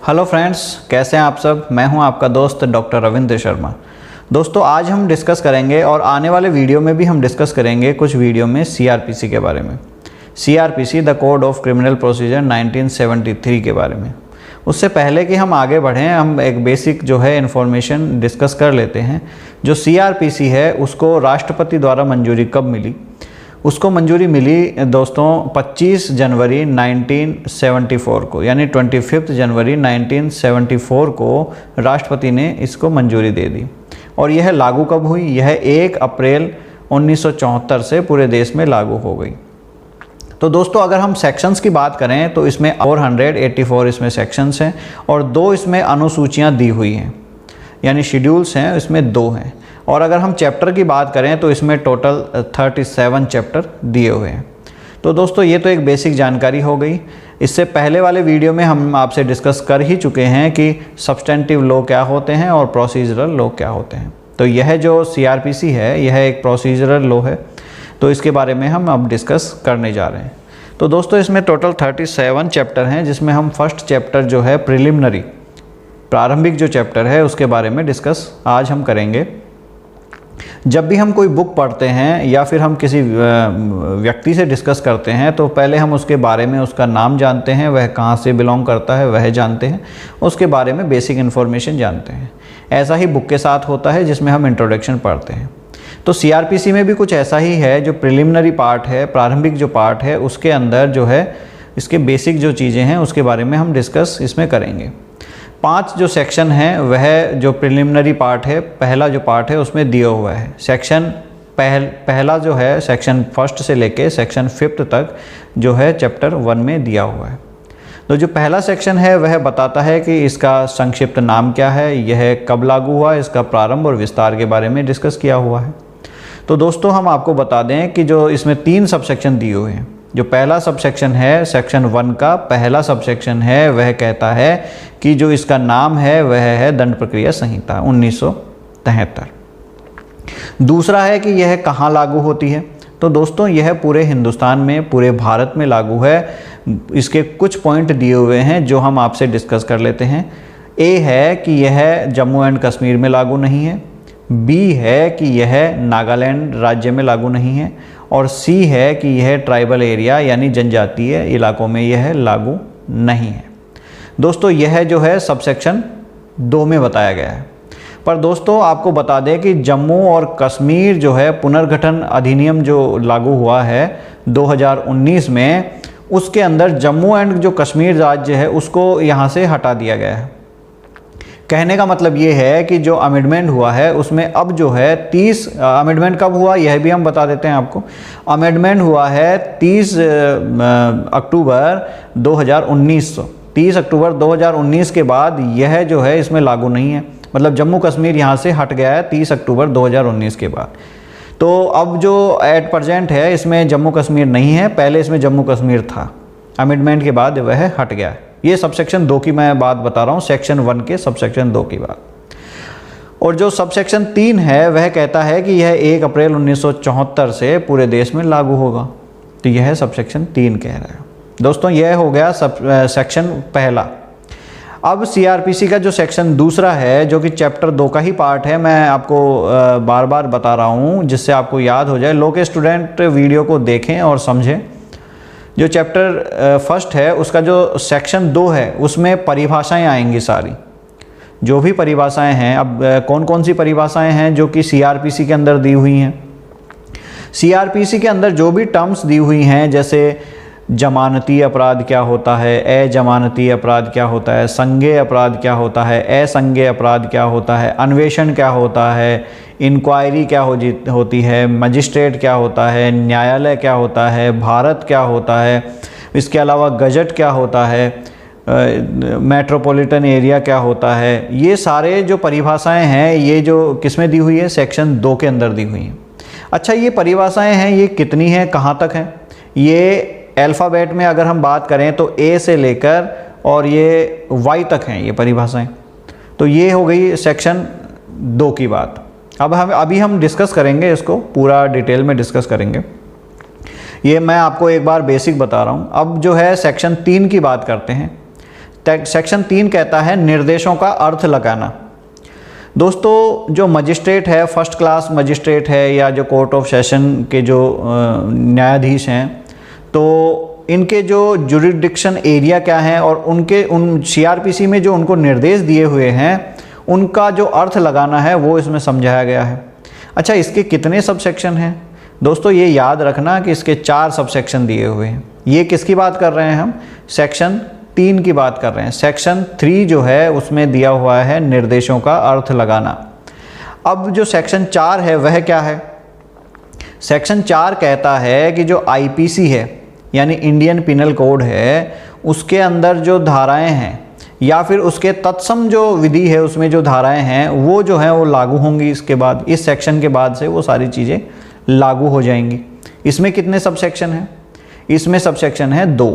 Hello friends, कैसे हैं आप सब। मैं हूं आपका दोस्त डॉक्टर रविंद्र शर्मा। दोस्तों, आज हम डिस्कस करेंगे और आने वाले वीडियो में भी हम डिस्कस करेंगे कुछ वीडियो में सीआरपीसी के बारे में। CrPC the code of criminal procedure 1973 के बारे में। उससे पहले कि हम आगे बढ़ें, हम एक बेसिक जो है इन्फॉर्मेशन डिस्कस कर लेते हैं। जो सीआरपीसी है उसको राष्ट्रपति द्वारा मंजूरी कब मिली? उसको मंजूरी मिली दोस्तों 25 जनवरी 1974 को, यानी 25 जनवरी 1974 को राष्ट्रपति ने इसको मंजूरी दे दी। और यह लागू कब हुई? यह 1 अप्रैल 1974 से पूरे देश में लागू हो गई। तो दोस्तों, अगर हम सेक्शंस की बात करें तो इसमें 484 इसमें सेक्शंस हैं और 2 इसमें अनुसूचियां दी हुई हैं, यानी शेड्यूल्स हैं, इसमें 2 हैं। और अगर हम चैप्टर की बात करें तो इसमें टोटल 37 चैप्टर दिए हुए हैं। तो दोस्तों, ये तो एक बेसिक जानकारी हो गई। इससे पहले वाले वीडियो में हम आपसे डिस्कस कर ही चुके हैं कि सब्सटेंटिव लॉ क्या होते हैं और प्रोसीजरल लॉ क्या होते हैं। तो यह जो सीआरपीसी है यह एक प्रोसीजरल लॉ है, तो इसके बारे में हम अब डिस्कस करने जा रहे हैं। तो दोस्तों, इसमें टोटल 37 चैप्टर हैं, जिसमें हम फर्स्ट चैप्टर जो है प्रिलिमिनरी, प्रारंभिक जो चैप्टर है उसके बारे में डिस्कस आज हम करेंगे। जब भी हम कोई बुक पढ़ते हैं या फिर हम किसी व्यक्ति से डिस्कस करते हैं तो पहले हम उसके बारे में उसका नाम जानते हैं, वह कहाँ से बिलोंग करता है वह जानते हैं, उसके बारे में बेसिक इन्फॉर्मेशन जानते हैं। ऐसा ही बुक के साथ होता है जिसमें हम इंट्रोडक्शन पढ़ते हैं। तो सीआरपीसी में भी कुछ ऐसा ही है। जो प्रिलिमिनरी पार्ट है, प्रारंभिक जो पार्ट है, उसके अंदर जो है इसके बेसिक जो चीज़ें हैं उसके बारे में हम डिस्कस इसमें करेंगे। 5 जो सेक्शन हैं वह जो प्रिलिमिनरी पार्ट है, पहला जो पार्ट है उसमें दिया हुआ है। सेक्शन पहला जो है सेक्शन 1 से लेके सेक्शन 5 तक जो है चैप्टर 1 में दिया हुआ है। तो जो पहला सेक्शन है वह बताता है कि इसका संक्षिप्त नाम क्या है, यह कब लागू हुआ, इसका प्रारंभ और विस्तार के बारे में डिस्कस किया हुआ है। तो दोस्तों, हम आपको बता दें कि जो इसमें 3 सबसेक्शन दिए हुए हैं। जो पहला सबसेक्शन है सेक्शन 1 का पहला सबसेक्शन है, वह कहता है कि जो इसका नाम है वह है दंड प्रक्रिया संहिता 1973। दूसरा है कि यह कहाँ लागू होती है। तो दोस्तों, यह पूरे हिंदुस्तान में, पूरे भारत में लागू है। इसके कुछ पॉइंट दिए हुए हैं जो हम आपसे डिस्कस कर लेते हैं। ए है कि यह जम्मू एंड कश्मीर में लागू नहीं है। बी है कि यह नागालैंड राज्य में लागू नहीं है। और सी है कि यह ट्राइबल एरिया यानी जनजातीय इलाकों में यह लागू नहीं है। दोस्तों, यह जो है सबसेक्शन 2 में बताया गया है। पर दोस्तों, आपको बता दें कि जम्मू और कश्मीर जो है पुनर्गठन अधिनियम जो लागू हुआ है 2019 में, उसके अंदर जम्मू एंड जो कश्मीर राज्य है उसको यहाँ से हटा दिया गया है। कहने का मतलब ये है कि जो अमेंडमेंट हुआ है उसमें अब जो है 30 अमेंडमेंट कब हुआ यह भी हम बता देते हैं आपको। अमेंडमेंट हुआ है 30 अक्टूबर 2019। 30 अक्टूबर 2019 के बाद यह जो है इसमें लागू नहीं है। मतलब जम्मू कश्मीर यहाँ से हट गया है 30 अक्टूबर 2019 के बाद। तो अब जो एट प्रेजेंट है इसमें जम्मू कश्मीर नहीं है, पहले इसमें जम्मू कश्मीर था, अमेंडमेंट के बाद वह हट गया है। ये सबसेक्शन 2 की मैं बात बता रहा हूँ, सेक्शन 1 के सबसेक्शन 2 की बात। और जो सबसेक्शन 3 है वह कहता है कि यह 1 अप्रैल 1974 से पूरे देश में लागू होगा। तो यह सबसेक्शन 3 कह रहा है। दोस्तों, यह हो गया सेक्शन पहला। अब सीआरपीसी का जो सेक्शन दूसरा है जो कि चैप्टर 2 का ही पार्ट है, मैं आपको बार बार बता रहा हूँ जिससे आपको याद हो जाए। लो के स्टूडेंट वीडियो को देखें और समझें। जो चैप्टर 1 है उसका जो सेक्शन 2 है उसमें परिभाषाएं आएंगी सारी, जो भी परिभाषाएं हैं। अब कौन कौन सी परिभाषाएं हैं जो कि सीआरपीसी के अंदर दी हुई हैं। सीआरपीसी के अंदर जो भी टर्म्स दी हुई हैं, जैसे जमानती अपराध क्या होता है, अजमानती अपराध क्या होता है, संज्ञेय अपराध क्या होता है, असंज्ञेय अपराध क्या होता है, अन्वेषण क्या होता है, इंक्वायरी क्या होती है, मजिस्ट्रेट क्या होता है, न्यायालय क्या होता है, भारत क्या होता है, इसके अलावा गजट क्या होता है, मेट्रोपॉलिटन एरिया क्या होता है, ये सारे जो परिभाषाएं हैं ये जो किसमें दी हुई है, सेक्शन 2 के अंदर दी हुई हैं। अच्छा, ये परिभाषाएं हैं, ये कितनी हैं, कहाँ तक हैं? ये अल्फ़ाबेट में अगर हम बात करें तो ए से लेकर और ये वाई तक हैं ये परिभाषाएं। तो ये हो गई सेक्शन 2 की बात। अब अभी हम डिस्कस करेंगे, इसको पूरा डिटेल में डिस्कस करेंगे। ये मैं आपको एक बार बेसिक बता रहा हूँ। अब जो है सेक्शन 3 की बात करते हैं। सेक्शन 3 कहता है निर्देशों का अर्थ लगाना। दोस्तों जो मजिस्ट्रेट है, फर्स्ट क्लास मजिस्ट्रेट है या जो कोर्ट ऑफ सेशन के जो न्यायाधीश हैं, तो इनके जो जुरिडिक्शन एरिया क्या है और उन सीआरपीसी में जो उनको निर्देश दिए हुए हैं उनका जो अर्थ लगाना है वो इसमें समझाया गया है। अच्छा, इसके कितने सब सेक्शन हैं? दोस्तों ये याद रखना कि इसके 4 सब सेक्शन दिए हुए हैं। ये किसकी बात कर रहे हैं हम? सेक्शन 3 की बात कर रहे हैं। सेक्शन 3 जो है उसमें दिया हुआ है निर्देशों का अर्थ लगाना। अब जो सेक्शन 4 है वह क्या है? सेक्शन 4 कहता है कि जो आईपीसी है यानी इंडियन पिनल कोड है, उसके अंदर जो धाराएं हैं या फिर उसके तत्सम जो विधि है उसमें जो धाराएं हैं वो जो है वो लागू होंगी। इसके बाद इस सेक्शन के बाद से वो सारी चीज़ें लागू हो जाएंगी। इसमें कितने सब सेक्शन हैं? इसमें सब सेक्शन है 2।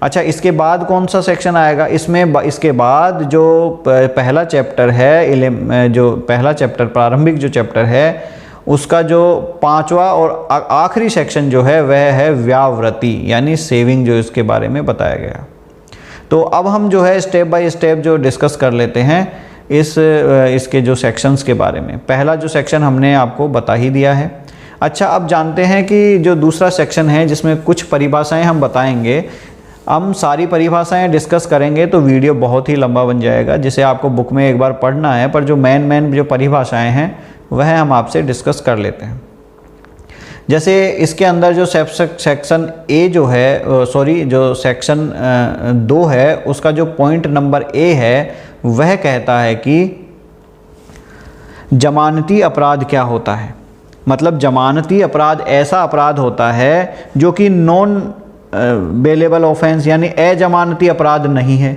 अच्छा, इसके बाद कौन सा सेक्शन आएगा? इसके बाद जो पहला चैप्टर है, जो पहला चैप्टर प्रारंभिक जो चैप्टर है उसका जो 5वां और आखिरी सेक्शन जो है वह है व्यावृत्ति यानी सेविंग, जो इसके बारे में बताया गया। तो अब हम जो है स्टेप बाय स्टेप जो डिस्कस कर लेते हैं इसके जो सेक्शंस के बारे में। पहला जो सेक्शन हमने आपको बता ही दिया है। अच्छा, अब जानते हैं कि जो दूसरा सेक्शन है जिसमें कुछ परिभाषाएं हम बताएंगे। हम सारी परिभाषाएं डिस्कस करेंगे तो वीडियो बहुत ही लंबा बन जाएगा, जिसे आपको बुक में एक बार पढ़ना है, पर जो मेन जो परिभाषाएं हैं वह हम आपसे डिस्कस कर लेते हैं। जैसे इसके अंदर जो सेक्शन ए जो है, जो सेक्शन 2 है, उसका जो पॉइंट नंबर ए है वह कहता है कि जमानती अपराध क्या होता है। मतलब जमानती अपराध ऐसा अपराध होता है जो कि नॉन बेलेबल ऑफेंस यानी अजमानती अपराध नहीं है,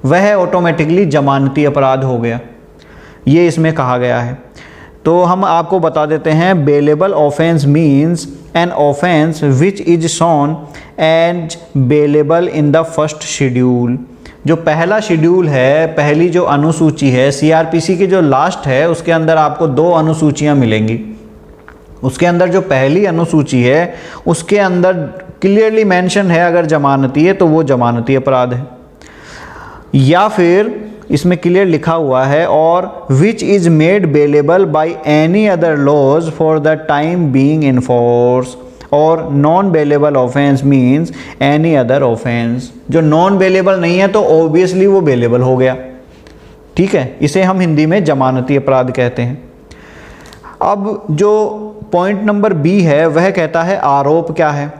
वह ऑटोमेटिकली जमानती अपराध हो गया, ये इसमें कहा गया है। तो हम आपको बता देते हैं, bailable offence means an offence which is shown and bailable in the first schedule. जो पहला शेड्यूल है, पहली जो अनुसूची है सीआरपीसी की जो लास्ट है, उसके अंदर आपको 2 अनुसूचियां मिलेंगी। उसके अंदर जो पहली अनुसूची है उसके अंदर क्लियरली मेंशन है अगर जमानती है तो वो जमानती अपराध है, या फिर इसमें क्लियर लिखा हुआ है और which is made bailable by any other laws for the time being in force, और non bailable offence means any other offence. जो नॉन बेलेबल नहीं है तो ऑब्वियसली वो बेलेबल हो गया, ठीक है। इसे हम हिंदी में जमानती अपराध कहते हैं। अब जो पॉइंट नंबर बी है वह कहता है आरोप क्या है।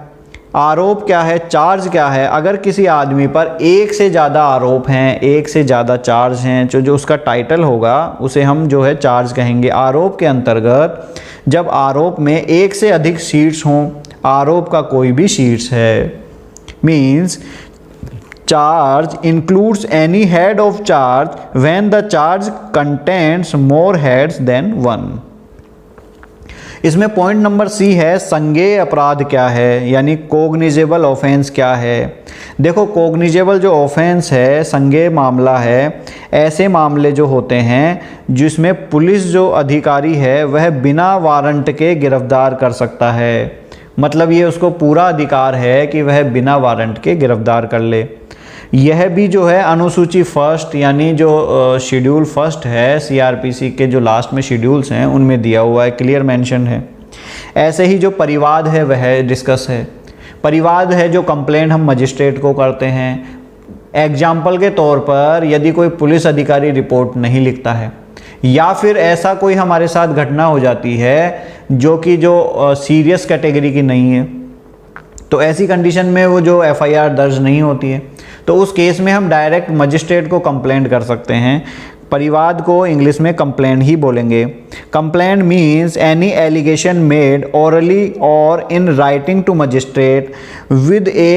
आरोप क्या है, चार्ज क्या है। अगर किसी आदमी पर एक से ज़्यादा आरोप हैं, एक से ज़्यादा चार्ज हैं, जो उसका टाइटल होगा उसे हम जो है चार्ज कहेंगे। आरोप के अंतर्गत जब आरोप में एक से अधिक शीट्स हों, आरोप का कोई भी शीट्स है, means charge includes any head of charge when the charge contains more heads than 1। इसमें पॉइंट नंबर सी है संज्ञेय अपराध क्या है, यानी कोग्निजेबल ऑफेंस क्या है। देखो, कोग्निजेबल जो ऑफेंस है, संज्ञेय मामला है, ऐसे मामले जो होते हैं जिसमें पुलिस जो अधिकारी है वह बिना वारंट के गिरफ्तार कर सकता है। मतलब ये उसको पूरा अधिकार है कि वह बिना वारंट के गिरफ्तार कर ले। यह भी जो है अनुसूची फर्स्ट यानी जो शेड्यूल फर्स्ट है सीआरपीसी के जो लास्ट में शेड्यूल्स हैं उनमें दिया हुआ है, क्लियर मेंशन है। ऐसे ही जो परिवाद है वह डिस्कस है। परिवाद है जो कंप्लेंट हम मजिस्ट्रेट को करते हैं। एग्जाम्पल के तौर पर यदि कोई पुलिस अधिकारी रिपोर्ट नहीं लिखता है या फिर ऐसा कोई हमारे साथ घटना हो जाती है जो कि सीरियस कैटेगरी की नहीं है, तो ऐसी कंडीशन में वो जो एफआईआर दर्ज नहीं होती है, तो उस केस में हम डायरेक्ट मजिस्ट्रेट को कंप्लेंट कर सकते हैं। परिवाद को इंग्लिश में कंप्लेंट ही बोलेंगे। Complaint means any allegation made orally और in writing to magistrate with a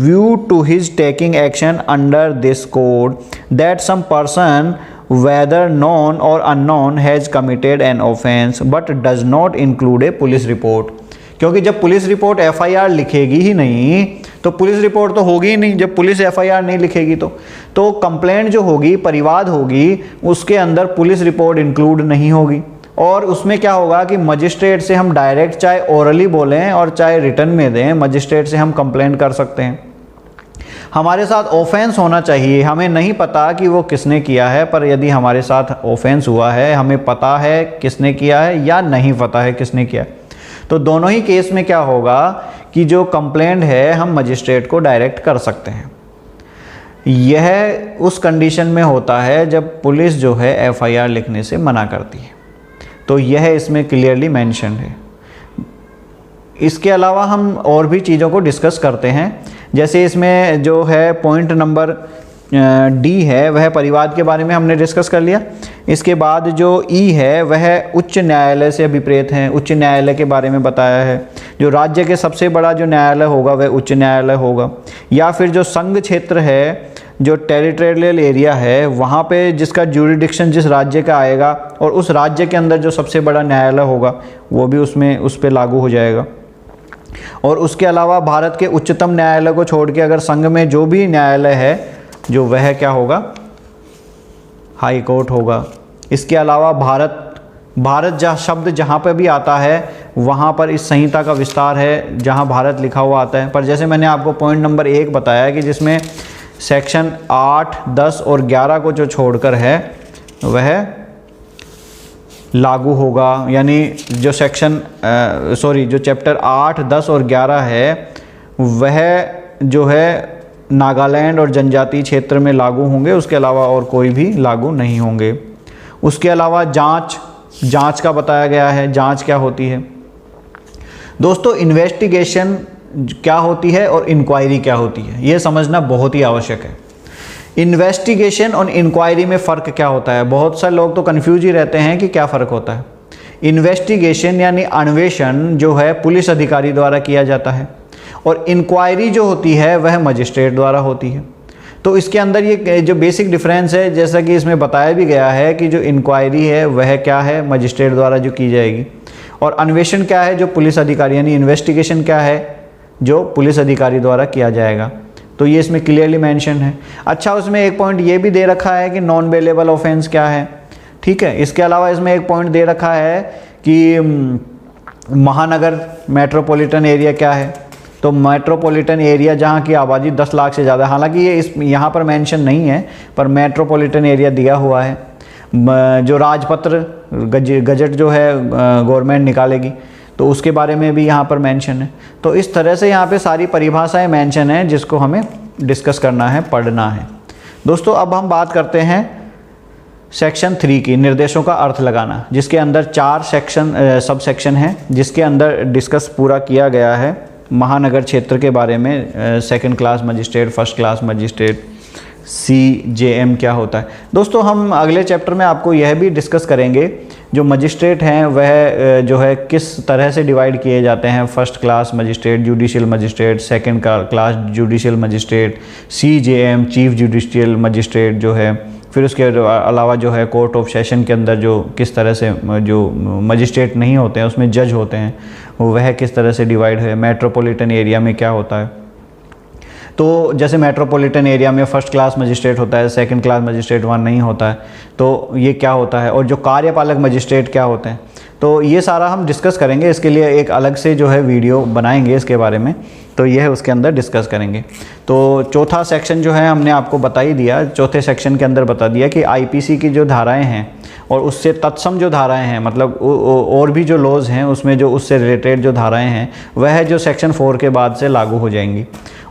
view to his taking action under this code that some person whether known or unknown has committed an offence but does not include a police report। क्योंकि जब police report FIR लिखेगी ही नहीं तो police report तो होगी ही नहीं, जब police FIR नहीं लिखेगी तो कंप्लेंट जो होगी, परिवाद होगी, उसके अंदर पुलिस रिपोर्ट इंक्लूड नहीं होगी। और उसमें क्या होगा कि मजिस्ट्रेट से हम डायरेक्ट चाहे ओरली बोलें और चाहे रिटर्न में दें, मजिस्ट्रेट से हम कंप्लेंट कर सकते हैं। हमारे साथ ऑफेंस होना चाहिए, हमें नहीं पता कि वो किसने किया है, पर यदि हमारे साथ ऑफेंस हुआ है, हमें पता है किसने किया है या नहीं पता है किसने किया है, तो दोनों ही केस में क्या होगा कि जो कंप्लेंट है हम मजिस्ट्रेट को डायरेक्ट कर सकते हैं। यह उस कंडीशन में होता है जब पुलिस जो है एफआईआर लिखने से मना करती है, तो यह इसमें क्लियरली मेंशन है। इसके अलावा हम और भी चीज़ों को डिस्कस करते हैं, जैसे इसमें जो है पॉइंट नंबर डी है वह परिवाद के बारे में हमने डिस्कस कर लिया। इसके बाद जो ई है वह उच्च न्यायालय से अभिप्रेत है, उच्च न्यायालय के बारे में बताया है। जो राज्य के सबसे बड़ा जो न्यायालय होगा वह उच्च न्यायालय होगा, या फिर जो संघ क्षेत्र है, जो टेरिटोरियल एरिया है, वहाँ पे जिसका ज्यूरिडिक्शन जिस राज्य का आएगा और उस राज्य के अंदर जो सबसे बड़ा न्यायालय होगा वो भी उसमें उस पर लागू हो जाएगा। और उसके अलावा भारत के उच्चतम न्यायालय को छोड़ के अगर संघ में जो भी न्यायालय है जो वह क्या होगा, हाई कोर्ट होगा। इसके अलावा भारत शब्द जहाँ पर भी आता है वहाँ पर इस संहिता का विस्तार है, जहाँ भारत लिखा हुआ आता है। पर जैसे मैंने आपको पॉइंट नंबर 1 बताया कि जिसमें सेक्शन 8, 10 और 11 को जो छोड़कर है वह लागू होगा, यानी जो जो चैप्टर 8, 10 और 11 है वह जो है नागालैंड और जनजातीय क्षेत्र में लागू होंगे, उसके अलावा और कोई भी लागू नहीं होंगे। उसके अलावा जांच का बताया गया है, जांच क्या होती है। दोस्तों इन्वेस्टिगेशन क्या होती है और इंक्वायरी क्या होती है, ये समझना बहुत ही आवश्यक है। इन्वेस्टिगेशन और इंक्वायरी में फ़र्क क्या होता है, बहुत सारे लोग तो कंफ्यूज ही रहते हैं कि क्या फ़र्क होता है। इन्वेस्टिगेशन यानी अन्वेषण जो है पुलिस अधिकारी द्वारा किया जाता है, और इंक्वायरी जो होती है वह मजिस्ट्रेट द्वारा होती है। तो इसके अंदर ये जो बेसिक डिफरेंस है, जैसा कि इसमें बताया भी गया है कि जो इंक्वायरी है वह क्या है, मजिस्ट्रेट द्वारा जो की जाएगी, और अन्वेषण क्या है, जो पुलिस अधिकारी यानी इन्वेस्टिगेशन क्या है, जो पुलिस अधिकारी द्वारा किया जाएगा। तो ये इसमें क्लियरली मेंशन है। अच्छा, उसमें एक पॉइंट ये भी दे रखा है कि नॉन बेलेबल ऑफेंस क्या है, ठीक है। इसके अलावा इसमें एक पॉइंट दे रखा है कि महानगर मेट्रोपॉलिटन एरिया क्या है। तो मेट्रोपॉलिटन एरिया जहाँ की आबादी 10 लाख से ज़्यादा, हालांकि ये यहाँ पर मेंशन नहीं है, पर मेट्रोपॉलिटन एरिया दिया हुआ है। जो राजपत्र गजट जो है गवर्नमेंट निकालेगी, तो उसके बारे में भी यहाँ पर मेंशन है। तो इस तरह से यहाँ पे सारी परिभाषाएं मेंशन है जिसको हमें डिस्कस करना है, पढ़ना है। दोस्तों अब हम बात करते हैं सेक्शन 3 की, निर्देशों का अर्थ लगाना, जिसके अंदर 4 सब सेक्शन हैं, जिसके अंदर डिस्कस पूरा किया गया है महानगर क्षेत्र के बारे में। Second class magistrate, first class magistrate, CJM क्या होता है। दोस्तों हम अगले चैप्टर में आपको यह भी डिस्कस करेंगे जो मजिस्ट्रेट हैं वह जो है किस तरह से डिवाइड किए जाते हैं। First class magistrate, judicial magistrate, second class judicial magistrate, CJM chief judicial magistrate जो है, फिर उसके अलावा जो है कोर्ट ऑफ सेशन के अंदर जो किस तरह से जो मजिस्ट्रेट नहीं होते हैं उसमें जज होते हैं, वह किस तरह से डिवाइड है। मेट्रोपॉलिटन एरिया में क्या होता है, तो जैसे मेट्रोपॉलिटन एरिया में फर्स्ट क्लास मजिस्ट्रेट होता है, सेकंड क्लास मजिस्ट्रेट वहाँ नहीं होता है, तो ये क्या होता है। और जो कार्यपालक मजिस्ट्रेट क्या होते हैं, तो ये सारा हम डिस्कस करेंगे। इसके लिए एक अलग से जो है वीडियो बनाएंगे इसके बारे में, तो यह उसके अंदर डिस्कस करेंगे। तो चौथा सेक्शन जो है हमने आपको बता ही दिया, चौथे सेक्शन के अंदर बता दिया कि IPC की जो धाराएँ हैं और उससे तत्सम जो धाराएं हैं, मतलब और भी जो लॉज हैं उसमें जो उससे रिलेटेड जो धाराएं हैं वह जो सेक्शन 4 के बाद से लागू हो जाएंगी।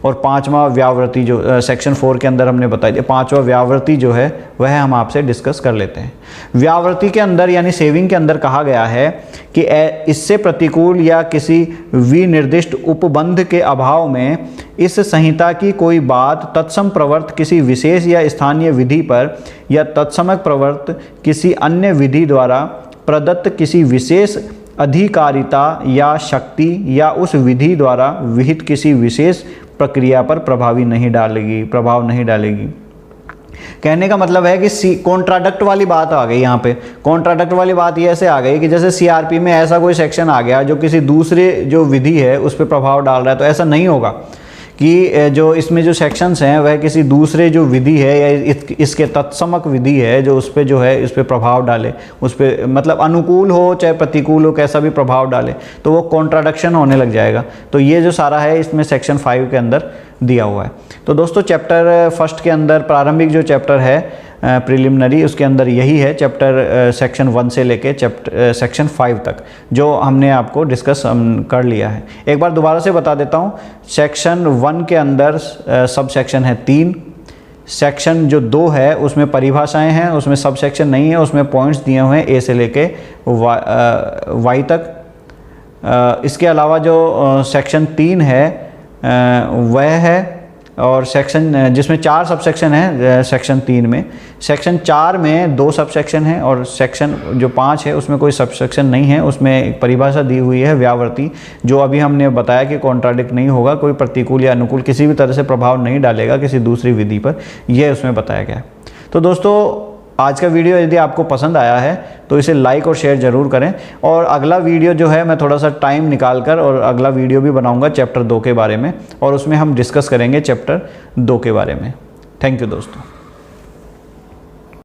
और 5वां व्यावृत्ति जो सेक्शन 4 के अंदर हमने बताया, 5वां व्यावृत्ति जो है वह हम आपसे डिस्कस कर लेते हैं। व्यावृत्ति के अंदर यानी सेविंग के अंदर कहा गया है कि इससे प्रतिकूल या किसी विनिर्दिष्ट उपबंध के अभाव में इस संहिता की कोई बात तत्सम प्रवर्त किसी विशेष या स्थानीय विधि पर या तत्समक प्रवर्त किसी अन्य विधि द्वारा प्रदत्त किसी विशेष अधिकारिता या शक्ति या उस विधि द्वारा विहित किसी विशेष प्रक्रिया पर प्रभाव नहीं डालेगी। कहने का मतलब है कि कॉन्ट्राडक्ट वाली बात आ गई यहाँ पे। कॉन्ट्राडक्ट वाली बात ये ऐसे आ गई कि जैसे CRP में ऐसा कोई सेक्शन आ गया जो किसी दूसरे जो विधि है उस पर प्रभाव डाल रहा है, तो ऐसा नहीं होगा, कि जो इसमें जो सेक्शंस हैं वह किसी दूसरे जो विधि है या इसके तत्समक विधि है जो उस पर जो है इस पर प्रभाव डाले, उस पर मतलब अनुकूल हो चाहे प्रतिकूल हो, कैसा भी प्रभाव डाले तो वो कॉन्ट्राडिक्शन होने लग जाएगा। तो ये जो सारा है इसमें सेक्शन 5 के अंदर दिया हुआ है। तो दोस्तों चैप्टर फर्स्ट के अंदर प्रारंभिक जो चैप्टर है प्रिलिमिनरी, उसके अंदर यही है चैप्टर सेक्शन 1 से लेके चैप्टर सेक्शन 5 तक जो हमने आपको डिस्कस कर लिया है। एक बार दोबारा से बता देता हूँ, सेक्शन 1 के अंदर सब सेक्शन है 3, सेक्शन जो 2 है उसमें परिभाषाएं हैं, उसमें सब सेक्शन नहीं है, उसमें पॉइंट्स दिए हुए हैं ए से लेके वाई तक। इसके अलावा जो सेक्शन 3 है वह है, और सेक्शन जिसमें 4 सब सेक्शन है सेक्शन 3 में, सेक्शन 4 में 2 सब सेक्शन है और सेक्शन जो 5 है उसमें कोई सब सेक्शन नहीं है। उसमें एक परिभाषा दी हुई है व्यावर्ती, जो अभी हमने बताया कि कॉन्ट्राडिक्ट नहीं होगा, कोई प्रतिकूल या अनुकूल किसी भी तरह से प्रभाव नहीं डालेगा किसी दूसरी विधि पर, यह उसमें बताया गया है। तो दोस्तों आज का वीडियो यदि आपको पसंद आया है तो इसे लाइक और शेयर ज़रूर करें, और अगला वीडियो जो है मैं थोड़ा सा टाइम निकाल कर और अगला वीडियो भी बनाऊंगा चैप्टर 2 के बारे में, और उसमें हम डिस्कस करेंगे चैप्टर 2 के बारे में। थैंक यू दोस्तों।